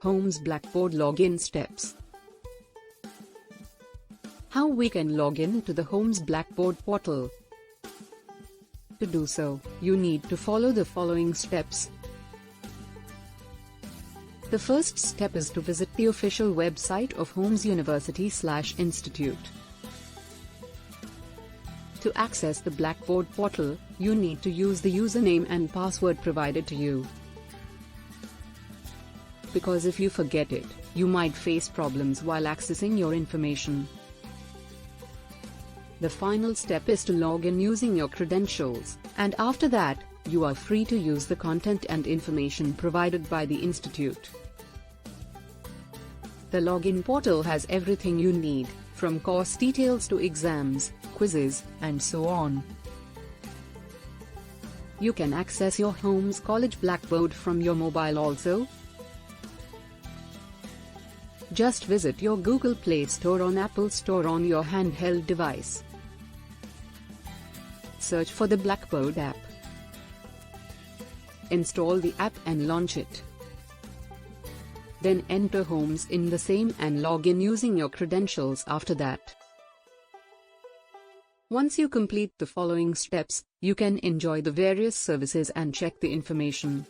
Holmes Blackboard Login Steps. How we can log in to the Holmes Blackboard portal. To do so, you need to follow the following steps. The first step is to visit the official website of Holmes University/Institute. To access the Blackboard portal, you need to use the username and password provided to you. Because if you forget it, you might face problems while accessing your information. The final step is to log in using your credentials, and after that, you are free to use the content and information provided by the Institute. The login portal has everything you need, from course details to exams, quizzes, and so on. You can access your Holmes College Blackboard from your mobile also. Just visit your Google Play Store or Apple Store on your handheld device. Search for the Blackboard app. Install the app and launch it. Then enter Holmes in the same and log in using your credentials after that. Once you complete the following steps, you can enjoy the various services and check the information.